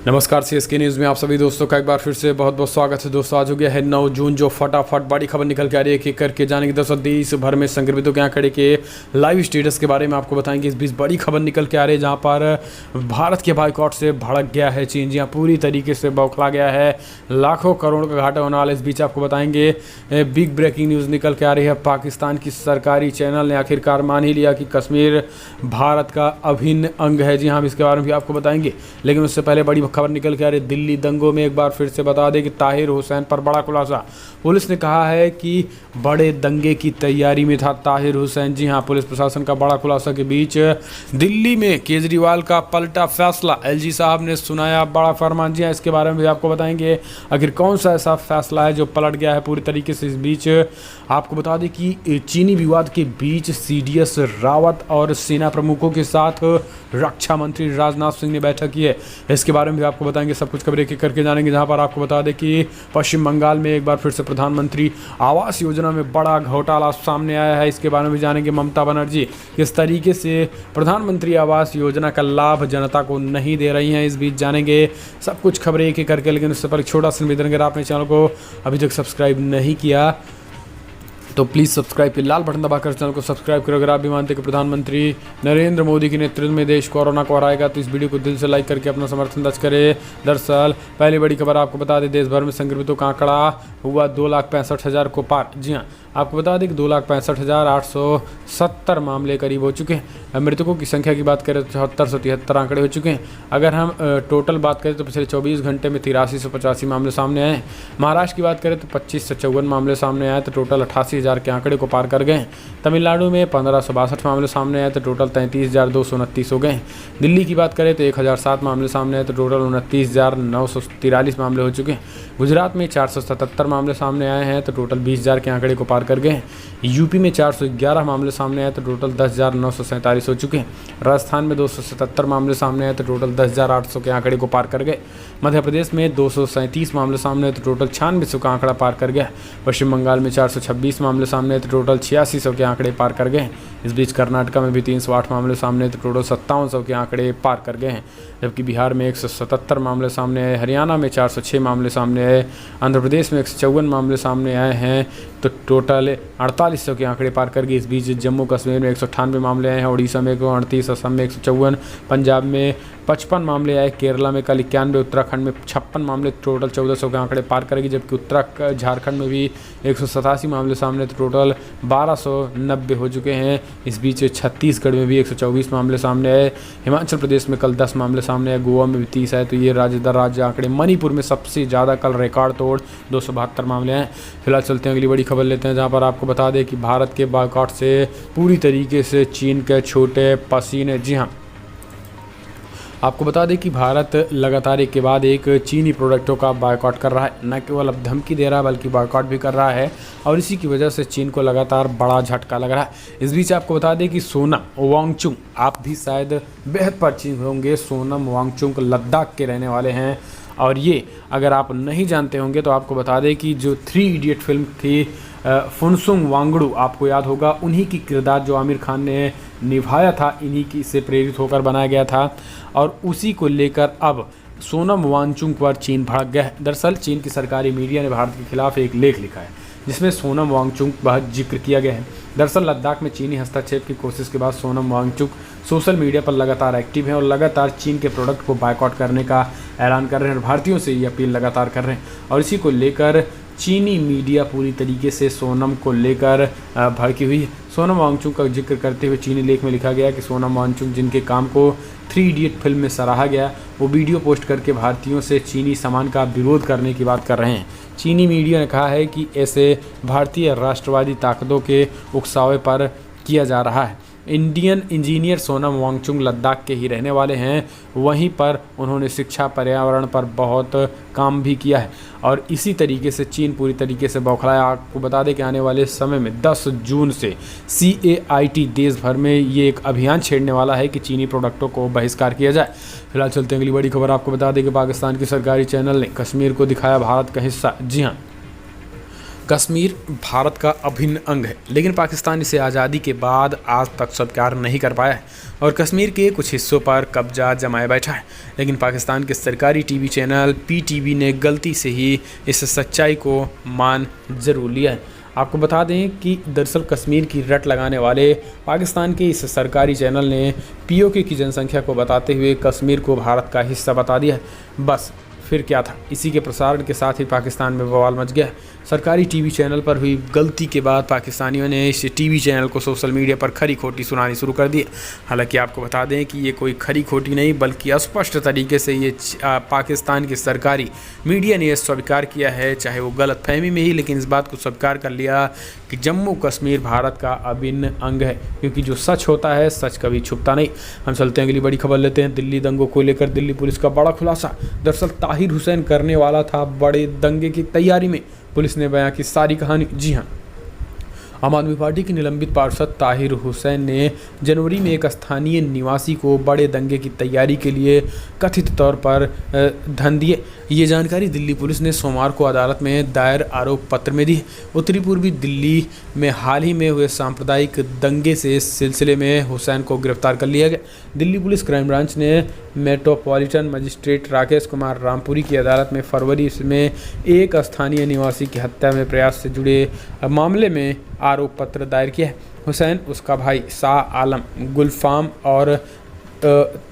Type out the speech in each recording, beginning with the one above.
नमस्कार CSK news में आप सभी दोस्तों का एक बार फिर से बहुत बहुत स्वागत है। दोस्तों आज हो गया है 9 जून, जो फटाफट बड़ी खबर निकल के आ रही है कि करके जाने की दोस्तों देश भर में संक्रमितों के आंकड़े के लाइव स्टेटस के बारे में आपको बताएंगे। इस बीच बड़ी खबर निकल के आ रही है जहां पर भारत के बाइकआउट से भड़क गया है चीन, जी हाँ पूरी तरीके से बौखला गया है, लाखों करोड़ का घाटा होने वाला। इस बीच आपको बताएंगे बिग ब्रेकिंग न्यूज़ निकल के आ रही है। पाकिस्तान की सरकारी चैनल ने आखिरकार मान ही लिया कि कश्मीर भारत का अभिन्न अंग है। जी हाँ, हम इसके बारे में भी आपको बताएंगे, लेकिन उससे पहले बड़ी खबर निकल के आ रही दिल्ली दंगों में एक बार फिर से बता दें कि ताहिर हुसैन पर बड़ा खुलासा। पुलिस ने कहा है कि बड़े दंगे की तैयारी में था ताहिर हुसैन। जी हां, पुलिस प्रशासन का बड़ा खुलासा के बीच दिल्ली में केजरीवाल का पलटा फैसला। एलजी साहब ने सुनाया बड़ा फरमान। जी हां, इसके बारे में भी आपको बताएंगे आखिर कौन सा ऐसा फैसला है जो पलट गया है पूरी तरीके से। इस बीच आपको बता दें कि चीनी विवाद के बीच सीडीएस रावत और सेना प्रमुखों के साथ रक्षा मंत्री राजनाथ सिंह ने बैठक की है। इसके बारे में भी आपको बताएंगे, सब कुछ खबरें एक करके जानेंगे। जहां पर आपको बता दें कि पश्चिम बंगाल में एक बार फिर से प्रधानमंत्री आवास योजना में बड़ा घोटाला सामने आया है। इसके बारे में भी जानेंगे। ममता बनर्जी किस तरीके से प्रधानमंत्री आवास योजना का लाभ जनता को नहीं दे रही हैं, इस बीच जानेंगे सब कुछ खबरें एक एक करके। लेकिन उससे पहले छोटा सा निवेदन, अगर आपने चैनल को अभी तक सब्सक्राइब नहीं किया तो प्लीज़ सब्सक्राइब के लाल बटन दबाकर चैनल को सब्सक्राइब करो। अगर आप भी मानते हैं कि प्रधानमंत्री नरेंद्र मोदी के नेतृत्व में देश कोरोना को हराएगा तो इस वीडियो को दिल से लाइक करके अपना समर्थन दर्ज करें। दरअसल पहली बड़ी खबर आपको बता दें, देश भर में संक्रमितों का आंकड़ा हुआ 2,65,000 को पार। जी हाँ, आपको बता दें कि 2,65,870 मामले करीब हो चुके हैं। मृतकों की संख्या की बात करें तो 7473 आंकड़े हो चुके हैं। अगर हम टोटल बात करें तो पिछले 24 घंटे में 8385 मामले सामने आए। महाराष्ट्र की बात करें तो 2554 मामले सामने आए तो टोटल 88,000 के आंकड़े को पार कर गए। तमिलनाडु में 1562 मामले सामने आए तो टोटल 33,229 हो गए। दिल्ली की बात करें तो 1007 मामले सामने आए तो टोटल 29,943 मामले हो चुके हैं। गुजरात में 477 मामले सामने आए हैं तो टोटल 20,000 के आंकड़े को पार कर गए हैं। यूपी में 411 मामले सामने आए तो टोटल 10,947 हो चुके हैं। राजस्थान में 277 मामले सामने आए तो टोटल 10,800 के आंकड़े को पार कर गए। मध्य प्रदेश में 237 मामले सामने आए तो टोटल 9600 का आंकड़ा पार कर गया। पश्चिम बंगाल में 426 मामले सामने आए तो टोटल 8600 के आंकड़े पार कर गए। इस बीच कर्नाटका में भी 308 मामले सामने आए तो टोटल 5700 के आंकड़े पार कर गए हैं। जबकि बिहार में 177 मामले सामने आए, हरियाणा में 406 मामले सामने आए, आंध्र प्रदेश में 154 मामले सामने आए हैं तो टोटल 4800 के आंकड़े पार कर गए। इस बीच जम्मू कश्मीर में 198 मामले आए हैं, उड़ीसा में 138, असम में 154, पंजाब में 55 मामले आए, केरला में कल 91, उत्तराखंड में 56 मामले, टोटल 1400 के आंकड़े पार करेगी। जबकि झारखंड में भी 187 मामले सामने तो टोटल 1290 हो चुके हैं। इस बीच छत्तीसगढ़ में भी 124 मामले सामने आए, हिमाचल प्रदेश में कल 10 मामले सामने आए, गोवा में भी 30 आए। तो ये राज्य दर राज्य आंकड़े। मणिपुर में सबसे ज़्यादा कल रिकॉर्ड तोड़ 272 मामले हैं। फिलहाल चलते हैं अगली बड़ी खबर लेते हैं, जहाँ पर आपको बता दें कि भारत के बाइकआउट से पूरी तरीके से चीन के छोटे पसीने। जी हाँ, आपको बता दें कि भारत लगातार एक के बाद एक चीनी प्रोडक्टों का बायकॉट कर रहा है। न केवल अब धमकी दे रहा है बल्कि बायकॉट भी कर रहा है और इसी की वजह से चीन को लगातार बड़ा झटका लग रहा है। इस बीच आपको बता दें कि सोनम वांगचुक, आप भी शायद बेहद परिचित होंगे, सोनम वांगचुक लद्दाख के रहने वाले हैं। और ये अगर आप नहीं जानते होंगे तो आपको बता दें कि जो 3 इडियट फिल्म की फुनसुक वांगडू आपको याद होगा, उन्हीं की किरदार जो आमिर खान ने निभाया था, इन्हीं की से प्रेरित होकर बनाया गया था। और उसी को लेकर अब सोनम वांगचुक पर चीन भड़क गया है। दरअसल चीन की सरकारी मीडिया ने भारत के खिलाफ एक लेख लिखा है जिसमें सोनम वांगचुक बहुत जिक्र किया गया है। दरअसल लद्दाख में चीनी हस्तक्षेप की कोशिश के बाद सोनम वांगचुक सोशल मीडिया पर लगातार एक्टिव हैं और लगातार चीन के प्रोडक्ट को बायकॉट करने का ऐलान कर रहे हैं और भारतीयों से ये अपील लगातार कर रहे हैं। और इसी को लेकर चीनी मीडिया पूरी तरीके से सोनम को लेकर भड़की हुई है। सोनम वांगचुक का जिक्र करते हुए चीनी लेख में लिखा गया कि सोनम वांगचुक जिनके काम को 3 इडियट फिल्म में सराहा गया, वो वीडियो पोस्ट करके भारतीयों से चीनी सामान का विरोध करने की बात कर रहे हैं। चीनी मीडिया ने कहा है कि ऐसे भारतीय राष्ट्रवादी ताकतों के उकसावे पर किया जा रहा है। इंडियन इंजीनियर सोनम वांगचुक लद्दाख के ही रहने वाले हैं, वहीं पर उन्होंने शिक्षा पर्यावरण पर बहुत काम भी किया है और इसी तरीके से चीन पूरी तरीके से बौखलाया। आपको बता दें कि आने वाले समय में 10 जून से CAIT देश भर में ये एक अभियान छेड़ने वाला है कि चीनी प्रोडक्टों को बहिष्कार किया जाए। फिलहाल चलते हैं अगली बड़ी खबर। आपको बता दें कि पाकिस्तान की सरकारी चैनल ने कश्मीर को दिखाया भारत का हिस्सा। जी हाँ, कश्मीर भारत का अभिन्न अंग है, लेकिन पाकिस्तान इसे आज़ादी के बाद आज तक स्वीकार नहीं कर पाया है और कश्मीर के कुछ हिस्सों पर कब्जा जमाए बैठा है। लेकिन पाकिस्तान के सरकारी टीवी चैनल पीटीवी ने गलती से ही इस सच्चाई को मान जरूर लिया है। आपको बता दें कि दरअसल कश्मीर की रट लगाने वाले पाकिस्तान के इस सरकारी चैनल ने पीओके की जनसंख्या को बताते हुए कश्मीर को भारत का हिस्सा बता दिया है। बस फिर क्या था, इसी के प्रसारण के साथ ही पाकिस्तान में बवाल मच गया। सरकारी टीवी चैनल पर हुई गलती के बाद पाकिस्तानियों ने इस टीवी चैनल को सोशल मीडिया पर खरी खोटी सुनानी शुरू कर दी। हालांकि आपको बता दें कि ये कोई खरी खोटी नहीं बल्कि स्पष्ट तरीके से ये पाकिस्तान की सरकारी मीडिया ने स्वीकार किया है, चाहे वो गलत फहमी में ही, लेकिन इस बात को स्वीकार कर लिया कि जम्मू कश्मीर भारत का अभिन्न अंग है, क्योंकि जो सच होता है सच कभी छुपता नहीं। हम चलते हैं अगली बड़ी खबर लेते हैं। दिल्ली दंगों को लेकर दिल्ली पुलिस का बड़ा खुलासा। दरअसल ताहिर हुसैन करने वाला था बड़े दंगे की तैयारी में, पुलिस ने बयां की सारी कहानी। जी हाँ, आम आदमी पार्टी के निलंबित पार्षद ताहिर हुसैन ने जनवरी में एक स्थानीय निवासी को बड़े दंगे की तैयारी के लिए कथित तौर पर धन दिए। ये जानकारी दिल्ली पुलिस ने सोमवार को अदालत में दायर आरोप पत्र में दी। उत्तरी पूर्वी दिल्ली में हाल ही में हुए सांप्रदायिक दंगे से इस सिलसिले में हुसैन को गिरफ्तार कर लिया गया। दिल्ली पुलिस क्राइम ब्रांच ने मेट्रोपॉलिटन मजिस्ट्रेट राकेश कुमार रामपुरी की अदालत में फरवरी में एक स्थानीय निवासी की हत्या में प्रयास से जुड़े मामले में आरोप पत्र दायर किया है। हुसैन, उसका भाई शाह आलम, गुलफाम और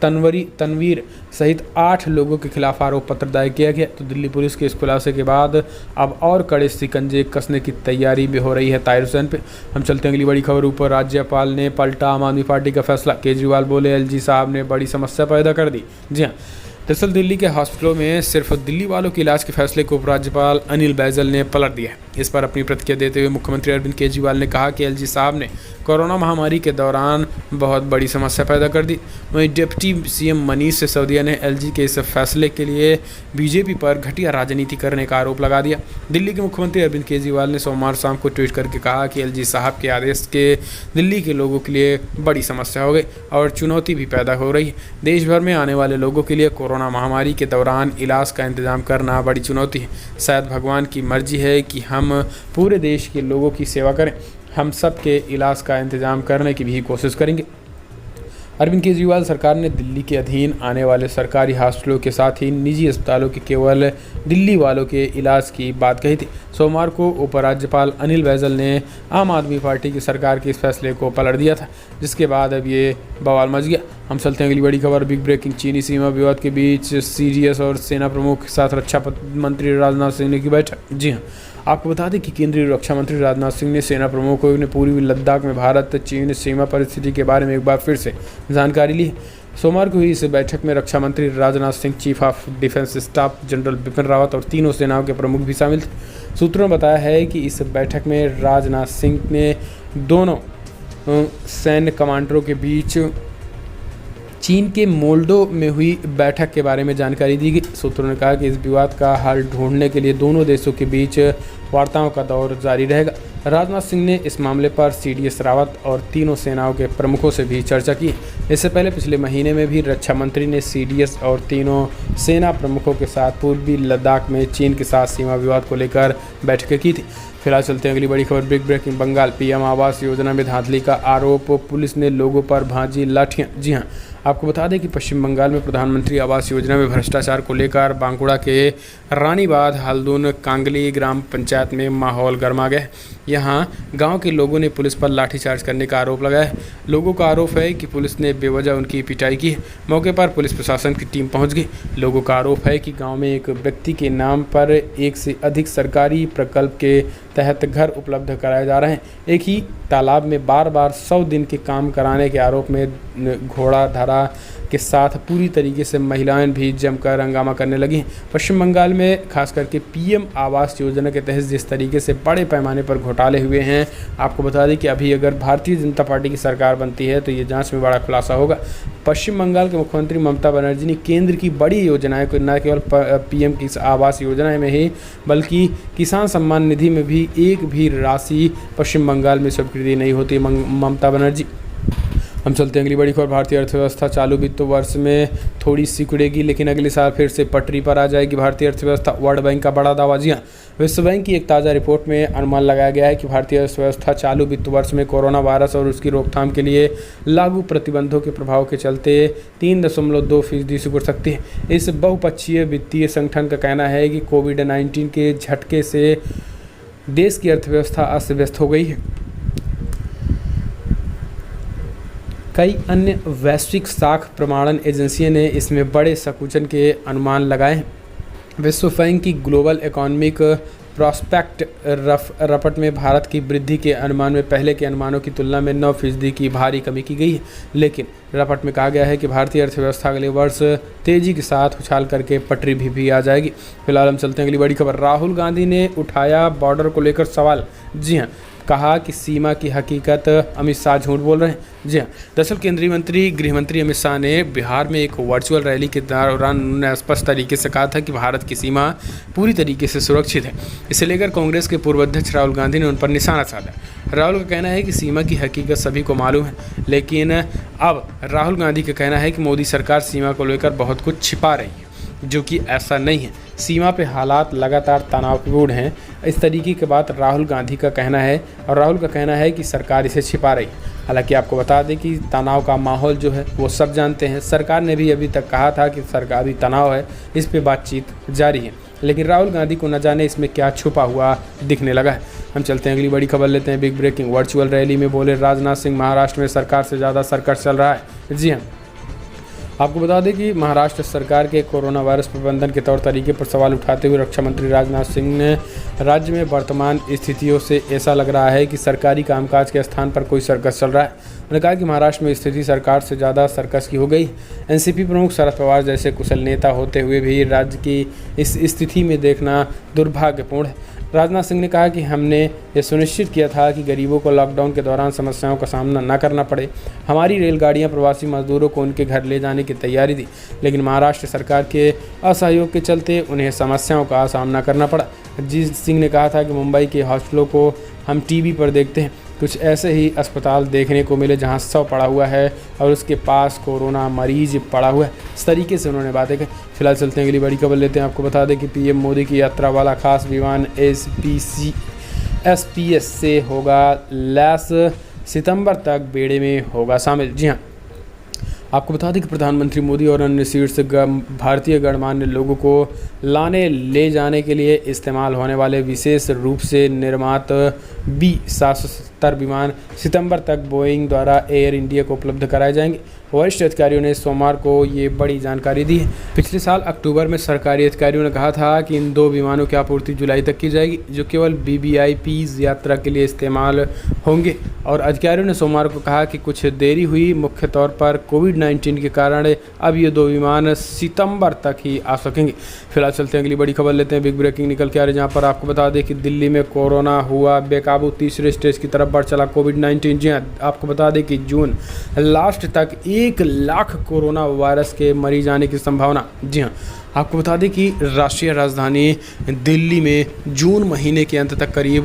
तनवीर सहित 8 लोगों के खिलाफ आरोप पत्र दायर किया गया। तो दिल्ली पुलिस के इस खुलासे के बाद अब और कड़े शिकंजे कसने की तैयारी भी हो रही है ताहिर हुसैन पे। हम चलते हैं अगली बड़ी खबर ऊपर। राज्यपाल ने पलटा आम आदमी पार्टी का फैसला। केजरीवाल बोले एलजी साहब ने बड़ी समस्या पैदा कर दी। जी हाँ, दरअसल दिल्ली के हॉस्पिटलों में सिर्फ दिल्ली वालों के इलाज के फैसले को उपराज्यपाल अनिल बैजल ने पलट दिया है। इस पर अपनी प्रतिक्रिया देते हुए मुख्यमंत्री अरविंद केजरीवाल ने कहा कि एलजी साहब ने कोरोना महामारी के दौरान बहुत बड़ी समस्या पैदा कर दी। वहीं डिप्टी सीएम मनीष सिसोदिया ने एलजी के इस फैसले के लिए बीजेपी पर घटिया राजनीति करने का आरोप लगा दिया। दिल्ली के मुख्यमंत्री अरविंद केजरीवाल ने सोमवार शाम को ट्वीट करके कहा कि एलजी साहब के आदेश के दिल्ली के लोगों के लिए बड़ी समस्या हो गई और चुनौती भी पैदा हो रही है। देश भर में आने वाले लोगों के लिए कोरोना महामारी के दौरान इलाज का इंतजाम करना बड़ी चुनौती है। शायद भगवान की मर्जी है कि हम पूरे देश के लोगों की सेवा करें। हम सब के इलाज का इंतजाम करने की भी कोशिश करेंगे। अरविंद केजरीवाल सरकार ने दिल्ली के अधीन आने वाले सरकारी हॉस्पिटलों के साथ ही निजी अस्पतालों के केवल दिल्ली वालों के इलाज की बात कही थी। सोमवार को उपराज्यपाल अनिल बैजल ने आम आदमी पार्टी की सरकार के इस फैसले को पलट दिया था, जिसके बाद अब ये बवाल मच गया। हम चलते हैं अगली बड़ी खबर। Big breaking. चीनी सीमा विवाद के बीच सीडीएस और सेना प्रमुख के साथ रक्षा मंत्री राजनाथ सिंह ने की बैठक। जी हाँ, आपको बता दें कि केंद्रीय रक्षा मंत्री राजनाथ सिंह ने सेना प्रमुखों ने पूर्वी लद्दाख में भारत चीन सीमा परिस्थिति के बारे में एक बार फिर से जानकारी ली। सोमवार को हुई इस बैठक में रक्षा मंत्री Rajnath Singh, chief of defence staff general Bipin Rawat और तीनों सेनाओं के प्रमुख भी शामिल थे। सूत्रों ने बताया है कि इस बैठक में राजनाथ सिंह ने दोनों सैन्य कमांडरों के बीच चीन के मोल्डो में हुई बैठक के बारे में जानकारी दी गई। सूत्रों ने कहा कि इस विवाद का हल ढूंढने के लिए दोनों देशों के बीच वार्ताओं का दौर जारी रहेगा। राजनाथ सिंह ने इस मामले पर सीडीएस रावत और तीनों सेनाओं के प्रमुखों से भी चर्चा की। इससे पहले पिछले महीने में भी रक्षा मंत्री ने सीडीएस और तीनों सेना प्रमुखों के साथ पूर्वी लद्दाख में चीन के साथ सीमा विवाद को लेकर बैठकें की थी। फिलहाल चलते हैं अगली बड़ी खबर। Big breaking. Bengal PM Awas Yojana में धांधली का आरोप, पुलिस ने लोगों पर भांजी लाठियां। जी हाँ, आपको बता दें कि पश्चिम बंगाल में प्रधानमंत्री आवास योजना में भ्रष्टाचार को लेकर बांकुड़ा के रानीबाद हल्दून कांगली ग्राम पंचायत में माहौल गर्मा गया। यहां गांव के लोगों ने पुलिस पर लाठीचार्ज करने का आरोप लगाया है। लोगों का आरोप है कि पुलिस ने बेवजह उनकी पिटाई की है। मौके पर पुलिस प्रशासन की टीम पहुंच गई। लोगों का आरोप है कि गांव में एक व्यक्ति के नाम पर एक से अधिक सरकारी प्रकल्प के तहत घर उपलब्ध कराए जा रहे हैं। एक ही तालाब में बार बार 100 दिन के काम कराने के आरोप में घोड़ा धारा के साथ पूरी तरीके से महिलाएं भी जमकर हंगामा करने लगी। पश्चिम बंगाल में खास करके पीएम आवास योजना के तहत जिस तरीके से बड़े पैमाने पर घोटाले हुए हैं, आपको बता दें कि अभी अगर भारतीय जनता पार्टी की सरकार बनती है तो ये जांच में बड़ा खुलासा होगा। पश्चिम बंगाल के मुख्यमंत्री ममता बनर्जी ने केंद्र की बड़ी योजनाएं को न केवल पीएम की आवास योजना में ही बल्कि किसान सम्मान निधि में भी एक भी राशि पश्चिम बंगाल में स्वीकृति नहीं होती। ममता बनर्जी हम चलते हैं अगली बड़ी खबर। भारतीय अर्थव्यवस्था चालू वित्त वर्ष में थोड़ी सिकुड़ेगी, लेकिन अगले साल फिर से पटरी पर आ जाएगी भारतीय अर्थव्यवस्था। वर्ल्ड बैंक का बड़ा दावा। जी हाँ, विश्व बैंक की एक ताज़ा रिपोर्ट में अनुमान लगाया गया है कि भारतीय अर्थव्यवस्था चालू वित्त वर्ष में कोरोना वायरस और उसकी रोकथाम के लिए लागू प्रतिबंधों के प्रभाव के चलते 3.2% सिकुड़ सकती है। इस बहुपक्षीय वित्तीय संगठन का कहना है कि कोविड-19 के झटके से देश की अर्थव्यवस्था अस्त व्यस्त हो गई है। कई अन्य वैश्विक साख प्रमाणन एजेंसियों ने इसमें बड़े संकुचन के अनुमान लगाए हैं। विश्व बैंक की ग्लोबल इकोनॉमिक प्रॉस्पेक्ट रपट में भारत की वृद्धि के अनुमान में पहले के अनुमानों की तुलना में 9% की भारी कमी की गई है, लेकिन रपट में कहा गया है कि भारतीय अर्थव्यवस्था अगले वर्ष तेजी के साथ उछाल करके पटरी भी आ जाएगी। फिलहाल हम चलते हैं अगली बड़ी खबर। राहुल गांधी ने उठाया बॉर्डर को लेकर सवाल। जी हाँ, कहा कि सीमा की हकीकत अमित शाह झूठ बोल रहे हैं। जी हाँ, दरअसल केंद्रीय मंत्री गृह मंत्री अमित शाह ने बिहार में एक वर्चुअल रैली के दौरान उन्होंने स्पष्ट तरीके से कहा था कि भारत की सीमा पूरी तरीके से सुरक्षित है। इसे लेकर कांग्रेस के पूर्व अध्यक्ष राहुल गांधी ने उन पर निशाना साधा। राहुल का कहना है कि सीमा की हकीकत सभी को मालूम है, लेकिन अब राहुल गांधी का कहना है कि मोदी सरकार सीमा को लेकर बहुत कुछ छिपा रही है, जो कि ऐसा नहीं है। सीमा पे हालात लगातार तनावपूर्ण हैं, इस तरीके की बात राहुल गांधी का कहना है और राहुल का कहना है कि सरकार इसे छिपा रही है। हालांकि आपको बता दें कि तनाव का माहौल जो है वो सब जानते हैं। सरकार ने भी अभी तक कहा था कि सरकारी तनाव है, इस पे बातचीत जारी है, लेकिन राहुल गांधी को न जाने इसमें क्या छुपा हुआ दिखने लगा है। हम चलते हैं अगली बड़ी खबर लेते हैं। Big breaking. वर्चुअल रैली में बोले राजनाथ सिंह, महाराष्ट्र में सरकार से ज़्यादा सर्कस चल रहा है। जी हाँ, आपको बता दें कि महाराष्ट्र सरकार के कोरोना वायरस प्रबंधन के तौर तरीके पर सवाल उठाते हुए रक्षा मंत्री राजनाथ सिंह ने राज्य में वर्तमान स्थितियों से ऐसा लग रहा है कि सरकारी कामकाज के स्थान पर कोई सर्कस चल रहा है। उन्होंने कहा कि महाराष्ट्र में स्थिति सरकार से ज़्यादा सर्कस की हो गई। एनसीपी प्रमुख शरद पवार जैसे कुशल नेता होते हुए भी राज्य की इस स्थिति में देखना दुर्भाग्यपूर्ण है। राजनाथ सिंह ने कहा कि हमने ये सुनिश्चित किया था कि गरीबों को लॉकडाउन के दौरान समस्याओं का सामना न करना पड़े। हमारी रेलगाड़ियां प्रवासी मजदूरों को उनके घर ले जाने की तैयारी थी, लेकिन महाराष्ट्र सरकार के असहयोग के चलते उन्हें समस्याओं का सामना करना पड़ा। अजीत सिंह ने कहा था कि मुंबई के हॉस्टलों को हम टीवी पर देखते हैं, कुछ ऐसे ही अस्पताल देखने को मिले जहां शव पड़ा हुआ है और उसके पास कोरोना मरीज पड़ा हुआ है। इस तरीके से उन्होंने बातें कही। फिलहाल चलते हैं अगली बड़ी खबर लेते हैं। आपको बता दें कि पीएम मोदी की यात्रा वाला खास विमान SPS से होगा लैस, सितंबर तक बेड़े में होगा शामिल। जी हाँ, आपको बता दें कि प्रधानमंत्री मोदी और अन्य शीर्ष भारतीय गणमान्य लोगों को लाने ले जाने के लिए इस्तेमाल होने वाले विशेष रूप से निर्मित B-770 विमान सितंबर तक बोइंग द्वारा एयर इंडिया को उपलब्ध कराए जाएंगे। वरिष्ठ अधिकारियों ने सोमवार को ये बड़ी जानकारी दी है। पिछले साल अक्टूबर में सरकारी अधिकारियों ने कहा था कि इन 2 विमानों की आपूर्ति जुलाई तक की जाएगी, जो केवल VVIPs यात्रा के लिए इस्तेमाल होंगे। और अधिकारियों ने सोमवार को कहा कि कुछ देरी हुई, मुख्य तौर पर कोविड-19 के कारण अब ये 2 विमान सितंबर तक ही आ सकेंगे। फिलहाल चलते हैं अगली बड़ी खबर लेते हैं। बिग ब्रेकिंग निकल के आ रही है, जहाँ पर आपको बता दें कि दिल्ली में कोरोना हुआ बेकाबू, तीसरे स्टेज की तरफ बढ़ चला कोविड-19। जी हाँ, आपको बता दें कि जून लास्ट तक 1 लाख कोरोना वायरस के मरीज आने की संभावना। जी हाँ, आपको बता दें कि राष्ट्रीय राजधानी दिल्ली में जून महीने के अंत तक करीब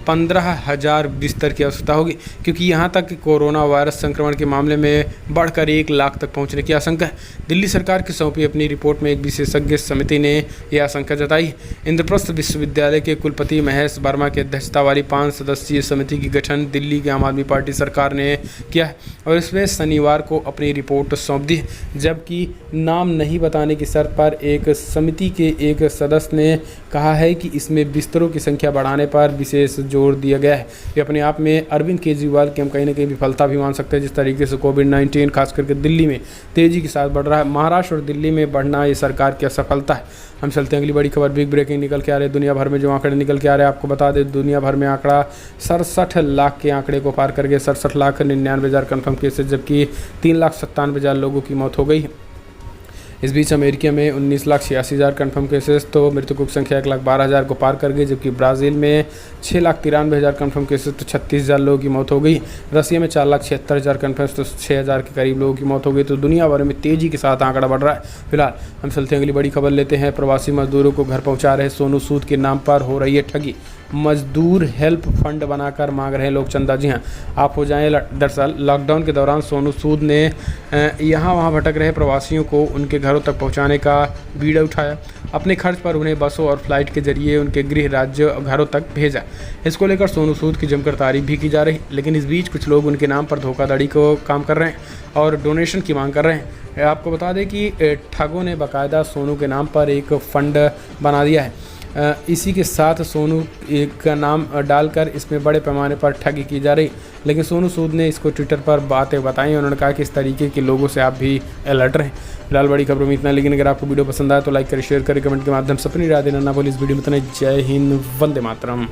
15,000 बिस्तर की आवश्यकता होगी, क्योंकि यहां तक कि कोरोना वायरस संक्रमण के मामले में बढ़कर 1 लाख तक पहुंचने की आशंका है। दिल्ली सरकार की सौंपी अपनी रिपोर्ट में एक विशेषज्ञ समिति ने यह आशंका जताई है। इंद्रप्रस्थ विश्वविद्यालय के कुलपति महेश वर्मा की अध्यक्षता वाली 5 सदस्यीय समिति की गठन दिल्ली की आम आदमी पार्टी सरकार ने किया है और इसमें शनिवार को अपनी रिपोर्ट सौंप दी है, जबकि नाम नहीं बताने की शर्त पर एक समिति के एक सदस्य ने कहा है कि इसमें बिस्तरों की संख्या बढ़ाने पर विशेष जोर दिया गया है। ये अपने आप में अरविंद केजरीवाल की हम कहीं ना कहीं विफलता भी मान सकते हैं, जिस तरीके से कोविड-19 खास करके दिल्ली में तेजी के साथ बढ़ रहा है। महाराष्ट्र और दिल्ली में बढ़ना ये सरकार की असफलता है। हम चलते हैं अगली बड़ी खबर। बिग ब्रेकिंग निकल के आ रहे हैं दुनिया भर में जो आंकड़े निकल के आ रहे हैं। आपको बता दें दुनिया भर में आंकड़ा 67 लाख के आंकड़े को पार कर गए। 67,99,000 कन्फर्म केसेज, जबकि 3,97,000 लोगों की मौत हो गई है। इस बीच अमेरिका में 19,86,000 कन्फर्म केसेस तो मृतकों की संख्या 1,12,000 को पार कर गई, जबकि ब्राज़ील में 6,93,000 कन्फर्म केसेस तो 36,000 लोगों की मौत हो गई। रसिया में 4,76,000 कन्फर्म तो 6,000 के करीब लोगों की मौत हो गई। तो दुनिया भर में तेज़ी के साथ आंकड़ा बढ़ रहा है। फिलहाल हम चलते हैं अगली बड़ी खबर लेते हैं। प्रवासी मजदूरों को घर पहुँचा रहे सोनू सूद के नाम पर हो रही है ठगी। मजदूर हेल्प फंड बनाकर मांग रहे लोग चंदा। जी हाँ, आप हो जाएं। दरअसल लॉकडाउन के दौरान सोनू सूद ने यहाँ वहाँ भटक रहे प्रवासियों को उनके घरों तक पहुँचाने का बीड़ा उठाया। अपने खर्च पर उन्हें बसों और फ्लाइट के जरिए उनके गृह राज्य घरों तक भेजा। इसको लेकर सोनू सूद की जमकर तारीफ भी की जा रही, लेकिन इस बीच कुछ लोग उनके नाम पर धोखाधड़ी को काम कर रहे हैं और डोनेशन की मांग कर रहे हैं। आपको बता दें कि ठगों ने बाकायदा सोनू के नाम पर एक फ़ंड बना दिया है। इसी के साथ सोनू का नाम डालकर इसमें बड़े पैमाने पर ठगी की जा रही, लेकिन सोनू सूद ने इसको ट्विटर पर बातें बताई। उन्होंने कहा कि इस तरीके के लोगों से आप भी अलर्ट रहें। फिलहाल बड़ी खबरों में इतना, लेकिन अगर आपको वीडियो पसंद आए तो लाइक करें, शेयर करें, कमेंट के माध्यम से अपनी राय देना ना भूलें। इस वीडियो में इतना। जय हिंद, वंदे मातरम।